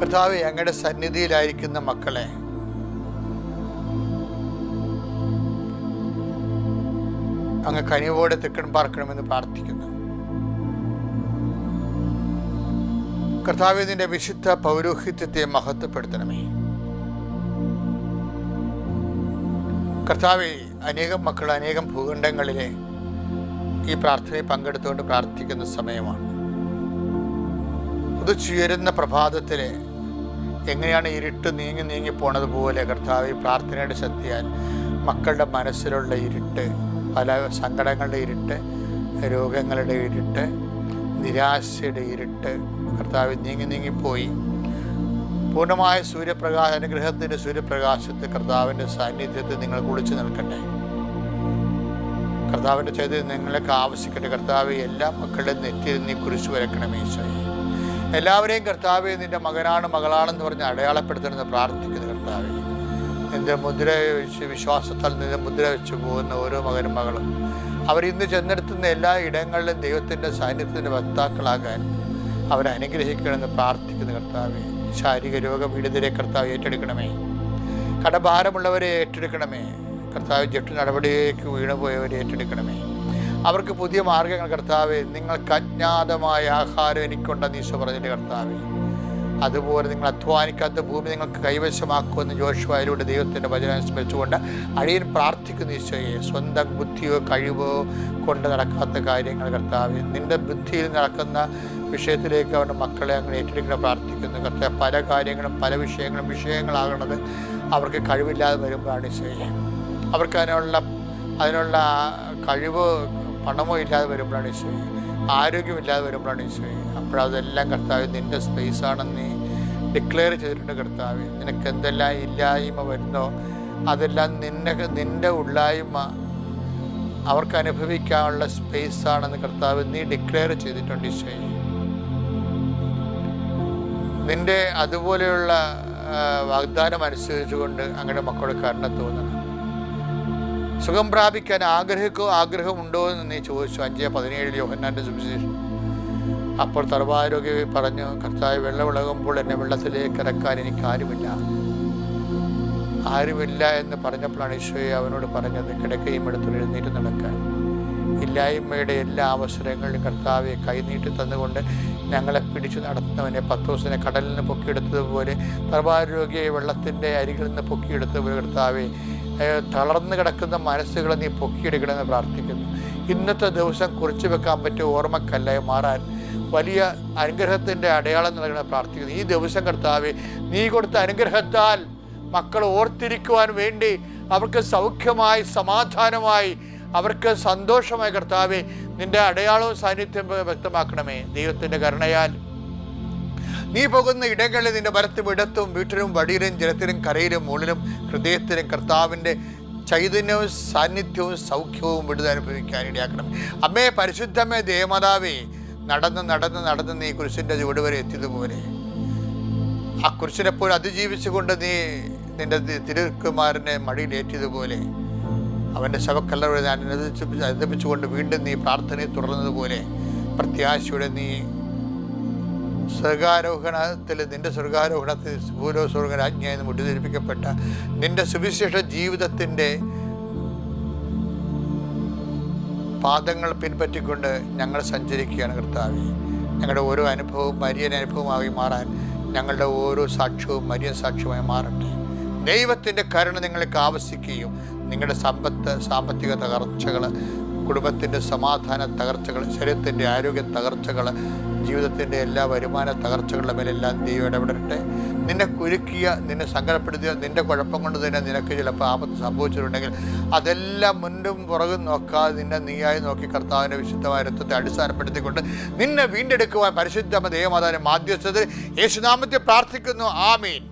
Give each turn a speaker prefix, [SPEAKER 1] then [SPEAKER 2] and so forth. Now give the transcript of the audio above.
[SPEAKER 1] കർത്താവേ, അങ്ങയുടെ സന്നിധിയിലായിരിക്കുന്ന മക്കളെ അങ്ങ് കനിവോടെ തെക്കൻ പാർക്കണമെന്ന് പ്രാർത്ഥിക്കുന്നു. കർത്താവേ, നിന്റെ വിശുദ്ധ പൗരോഹിത്യത്തെ മഹത്വപ്പെടുത്തണമേ. കർത്താവേ, അനേകം മക്കൾ അനേകം ഭൂഖണ്ഡങ്ങളിലെ ഈ പ്രാർത്ഥനയിൽ പങ്കെടുത്തുകൊണ്ട് പ്രാർത്ഥിക്കുന്ന സമയമാണ്. ഉദിച്ചുയരുന്ന പ്രഭാതത്തിലെ എങ്ങനെയാണ് ഇരുട്ട് നീങ്ങി നീങ്ങി പോണത് പോലെ കർത്താവേ, പ്രാർത്ഥനയുടെ ശക്തിയാൽ മക്കളുടെ മനസ്സിലുള്ള ഇരുട്ട്, പല സങ്കടങ്ങളുടെ ഇരുട്ട്, രോഗങ്ങളുടെ ഇരുട്ട്, നിരാശയുടെ ഇരുട്ട് കർത്താവ് നീങ്ങി നീങ്ങിപ്പോയി പൂർണ്ണമായ അനുഗ്രഹത്തിൻ്റെ സൂര്യപ്രകാശത്തെ കർത്താവിൻ്റെ സാന്നിധ്യത്തിൽ നിങ്ങൾ കുളിച്ചു നിൽക്കട്ടെ. കർത്താവിൻ്റെ ചെയ്ത് നിങ്ങളൊക്കെ ആവശ്യിക്കട്ടെ. കർത്താവ് എല്ലാ മക്കളുടെ നെറ്റിയിൽ നീ കുരിശു വരക്കണമേ ഈശോയെ. എല്ലാവരെയും കർത്താവ് നിൻ്റെ മകനാണ് മകളാണെന്ന് പറഞ്ഞ് അടയാളപ്പെടുത്തണമെന്ന് പ്രാർത്ഥിക്കുന്നു. കർത്താവ് നിൻ്റെ മുദ്ര വെച്ച്, വിശ്വാസത്താൽ നിൻ്റെ മുദ്ര വെച്ച് പോകുന്ന ഓരോ മകനും മകളും അവരിന്ന് ചെന്നെടുത്തുന്ന എല്ലാ ഇടങ്ങളിലും ദൈവത്തിൻ്റെ സാന്നിധ്യത്തിൻ്റെ വക്താക്കളാകാൻ അവരനുഗ്രഹിക്കണമെന്ന് പ്രാർത്ഥിക്കുന്നു. കർത്താവ് ശാരീരിക രോഗപീഡിതരെ കർത്താവ് ഏറ്റെടുക്കണമേ. കടഭാരമുള്ളവരെ ഏറ്റെടുക്കണമേ. കർത്താവ് ജപ്തി നടപടിയിലേക്ക് വീണുപോയവരെ ഏറ്റെടുക്കണമേ. അവർക്ക് പുതിയ മാർഗങ്ങൾ കർത്താവേ, നിങ്ങൾക്ക് അജ്ഞാതമായ ആഹാരം എനിക്കുണ്ടെന്ന് ഈശോ പറഞ്ഞിട്ട് കർത്താവേ, അതുപോലെ നിങ്ങൾ അധ്വാനിക്കാത്ത ഭൂമി നിങ്ങൾക്ക് കൈവശമാക്കുമെന്ന് ജോഷുവയിലൂടെ ദൈവത്തിൻ്റെ വചനം സ്മരിച്ചുകൊണ്ട് അടിയൻ പ്രാർത്ഥിക്കുന്ന ഈശോയെ, സ്വന്തം ബുദ്ധിയോ കഴിവോ കൊണ്ട് നടക്കാത്ത കാര്യങ്ങൾ കർത്താവേ, നിൻ്റെ ബുദ്ധിയിൽ നടക്കുന്ന വിഷയത്തിലേക്ക് അവരുടെ മക്കളെ അങ്ങനെ ഏറ്റെടുക്കണം പ്രാർത്ഥിക്കുന്നു. കർത്താവ് പല കാര്യങ്ങളും പല വിഷയങ്ങളാകുന്നത് അവർക്ക് കഴിവില്ലാതെ വരുമ്പോഴാണ് ഈശോയെ. അവർക്ക് അതിനുള്ള കഴിവ് പണമോ ഇല്ലാതെ വരുമ്പോഴാണ് ഈശോയെ. ആരോഗ്യമില്ലാതെ വരുമ്പോഴാണ് ഈശോയെ. അപ്പോഴതെല്ലാം കർത്താവ് നിൻ്റെ സ്പേസാണെന്ന് നീ ഡിക്ലെയർ ചെയ്തിട്ടുണ്ട്. കർത്താവ് നിനക്ക് എന്തെല്ലാം ഇല്ലായ്മ വരുന്നോ അതെല്ലാം നിൻ്റെ ഉള്ളായ്മ അവർക്ക് അനുഭവിക്കാനുള്ള സ്പേസാണെന്ന് കർത്താവ് നീ ഡിക്ലെയർ ചെയ്തിട്ടുണ്ട് ഈശോയെ. നിൻ്റെ അതുപോലെയുള്ള വാഗ്ദാനം അനുസരിച്ചുകൊണ്ട് അങ്ങനെ മക്കളുടെ കരുണ തോന്നണം. സുഖം പ്രാപിക്കാൻ ആഗ്രഹമുണ്ടോ എന്ന് നീ ചോദിച്ചു. 5:17 യോഹന്നാൻ്റെ സുവിശേഷം. അപ്പോൾ സർവ്വാരോഗ്യ പറഞ്ഞു, കർത്താവ്, വെള്ളമിളകുമ്പോൾ എന്നെ വെള്ളത്തിലേക്ക് ഇറക്കാൻ എനിക്ക് ആരുമില്ല എന്ന് പറഞ്ഞപ്പോഴാണ് ഈശോയെ അവനോട് പറഞ്ഞത്, കിടക്കയും എടുത്ത് എഴുന്നേറ്റ് നടക്കാൻ. ഇല്ലായ്മയുടെ എല്ലാ അവസരങ്ങളിലും കർത്താവെ കൈനീട്ടി തന്നുകൊണ്ട് ഞങ്ങളെ പിടിച്ചു നടത്തുന്നവനെ, പത്രോസിനെ കടലിൽ നിന്ന് പൊക്കിയെടുത്തതുപോലെ സർവ്വാരോഗ്യ വെള്ളത്തിൻ്റെ അരികിൽ നിന്ന് പൊക്കിയെടുത്തതുപോലെ കർത്താവെ, തളർന്നു കിടക്കുന്ന മനസ്സുകളെ നീ പൊക്കിയെടുക്കണമെന്ന് പ്രാർത്ഥിക്കുന്നു. ഇന്നത്തെ ദിവസം കുറിച്ചു വെക്കാൻ പറ്റിയ ഓർമ്മക്കല്ലായി മാറാൻ വലിയ അനുഗ്രഹത്തിൻ്റെ അടയാളം നൽകണമെന്ന് പ്രാർത്ഥിക്കുന്നു. ഈ ദിവസം കർത്താവെ, നീ കൊടുത്ത അനുഗ്രഹത്താൽ മക്കൾ ഓർത്തിരിക്കുവാൻ വേണ്ടി അവർക്ക് സൗഖ്യമായി, സമാധാനമായി, അവർക്ക് സന്തോഷമായി കർത്താവെ നിൻ്റെ അടയാളവും സാന്നിധ്യം വ്യക്തമാക്കണമേ. ദൈവത്തിൻ്റെ കരുണയാൽ നീ പോകുന്ന ഇടങ്ങളിൽ നിൻ്റെ വലത്തും ഇടത്തും വീട്ടിലും വടിയിലും ജലത്തിലും കരയിലും മുകളിലും ഹൃദയത്തിലും കർത്താവിൻ്റെ ചൈതന്യവും സാന്നിധ്യവും സൗഖ്യവും വിടുതൽ അനുഭവിക്കാൻ ഇടയാക്കണം. അമ്മേ, പരിശുദ്ധമേ, ദേവമാതാവേ, നടന്ന് നീ കുരിശിൻ്റെ ചുവട് വരെ എത്തിയതുപോലെ ആ കുരിശിനെപ്പോഴും അതിജീവിച്ചുകൊണ്ട് നീ നിൻ്റെ തിരുക്കുമാരനെ മടിയിലേറ്റിയതുപോലെ അവൻ്റെ ശവക്കല്ലറ അനുദപിച്ചുകൊണ്ട് വീണ്ടും നീ പ്രാർത്ഥനയെ തുടർന്നതുപോലെ പ്രത്യാശയുടെ നീ നിന്റെ സ്വർഗാരോഹണത്തിൽ ഭൂലോകരാജ്ഞയിൽ നിന്ന് മുടിധരിപ്പിക്കപ്പെട്ട നിന്റെ സുവിശേഷ ജീവിതത്തിൻ്റെ പാദങ്ങൾ പിൻപറ്റിക്കൊണ്ട് ഞങ്ങൾ സഞ്ചരിക്കുകയാണ് കർത്താവേ. ഞങ്ങളുടെ ഓരോ അനുഭവവും മരിയൻ അനുഭവമായി മാറാൻ ഞങ്ങളുടെ ഓരോ സാക്ഷ്യവും മരിയൻ സാക്ഷ്യമായി മാറട്ടെ. ദൈവത്തിൻ്റെ കരുണ നിങ്ങൾക്ക് ആവശ്യിക്കുകയും നിങ്ങളുടെ സാമ്പത്തിക തകർച്ചകൾ, കുടുംബത്തിൻ്റെ സമാധാന തകർച്ചകൾ, ശരീരത്തിൻ്റെ ആരോഗ്യ തകർച്ചകൾ, ജീവിതത്തിൻ്റെ എല്ലാ വരുമാന തകർച്ചകളുടെ മേലെല്ലാം ദൈവം ഇടപെടട്ടെ. നിന്നെ കുരുക്കിയ, നിന്നെ സങ്കടപ്പെടുത്തിയ, നിൻ്റെ കുഴപ്പം കൊണ്ട് തന്നെ നിനക്ക് ചിലപ്പോൾ ആപത്ത് സംഭവിച്ചിട്ടുണ്ടെങ്കിൽ അതെല്ലാം മുൻപും പുറകും നോക്കാതെ നിന്നെ നീയായി നോക്കി കർത്താവിൻ്റെ വിശുദ്ധമായ രക്തത്തെ അടിസ്ഥാനപ്പെടുത്തിക്കൊണ്ട് നിന്നെ വീണ്ടെടുക്കുവാൻ പരിശുദ്ധ ദേവമാതാവിൻ്റെ മാധ്യസ്ഥതയിൽ യേശുനാമത്തിൽ പ്രാർത്ഥിക്കുന്നു. ആമീൻ.